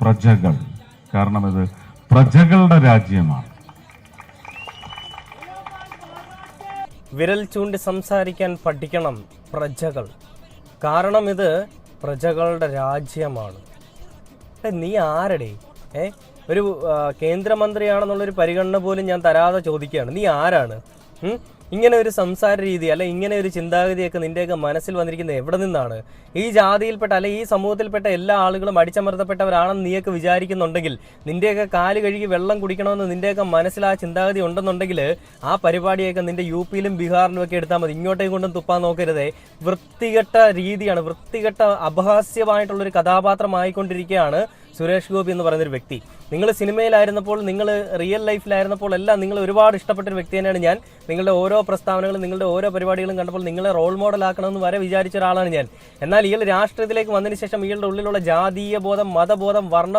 പ്രജകൾ. കാരണം ഇത് പ്രജകളുടെ രാജ്യമാണ്. വിരൽ ചൂണ്ടി സംസാരിക്കാൻ പഠിക്കണം പ്രജകൾ. കാരണം ഇത് പ്രജകളുടെ രാജ്യമാണ്. നീ ആരടേ? ഒരു കേന്ദ്രമന്ത്രിയാണെന്നുള്ളൊരു പരിഗണന പോലും ഞാൻ തരാതെ ചോദിക്കുകയാണ്, നീ ആരാണ്? ഇങ്ങനെ ഒരു സംസാര രീതി അല്ലെ ഇങ്ങനെ ഒരു ചിന്താഗതിയൊക്കെ നിന്റെയൊക്കെ മനസ്സിൽ വന്നിരിക്കുന്നത് എവിടെ നിന്നാണ്? ഈ ജാതിയിൽപ്പെട്ട അല്ലെ ഈ സമൂഹത്തിൽപ്പെട്ട എല്ലാ ആളുകളും അടിച്ചമർത്തപ്പെട്ടവരാണെന്ന് നീയൊക്കെ വിചാരിക്കുന്നുണ്ടെങ്കിൽ, നിന്റെയൊക്കെ കാല് കഴുകി വെള്ളം കുടിക്കണമെന്ന് നിന്റെയൊക്കെ മനസ്സിൽ ആ ചിന്താഗതി ഉണ്ടെന്നുണ്ടെങ്കിൽ ആ പരിപാടിയൊക്കെ നിന്റെ യുപിയിലും ബീഹാറിലും ഒക്കെ എടുത്താൽ മതി. ഇങ്ങോട്ടേക്ക് കൊണ്ടും തുപ്പാൻ നോക്കരുതേ. വൃത്തികെട്ട രീതിയാണ്, വൃത്തികെട്ട അപഹാസ്യമായിട്ടുള്ളൊരു കഥാപാത്രമായിക്കൊണ്ടിരിക്കുകയാണ് സുരേഷ് ഗോപി എന്ന് പറയുന്നൊരു വ്യക്തി. നിങ്ങൾ സിനിമയിലായിരുന്നപ്പോൾ, നിങ്ങൾ റിയൽ ലൈഫിലായിരുന്നപ്പോൾ എല്ലാം നിങ്ങൾ ഒരുപാട് ഇഷ്ടപ്പെട്ടൊരു വ്യക്തി തന്നെയാണ് ഞാൻ. നിങ്ങളുടെ ഓരോ പ്രസ്താവനകളും നിങ്ങളുടെ ഓരോ പരിപാടികളും കണ്ടപ്പോൾ നിങ്ങളെ റോൾ മോഡൽ ആക്കണമെന്ന് വരെ വിചാരിച്ച ഒരാളാണ് ഞാൻ. എന്നാൽ ഇയാൾ രാഷ്ട്രീയത്തിലേക്ക് വന്നതിന് ശേഷം ഇയാളുടെ ഉള്ളിലുള്ള ജാതീയ ബോധം, മതബോധം, വർണ്ണ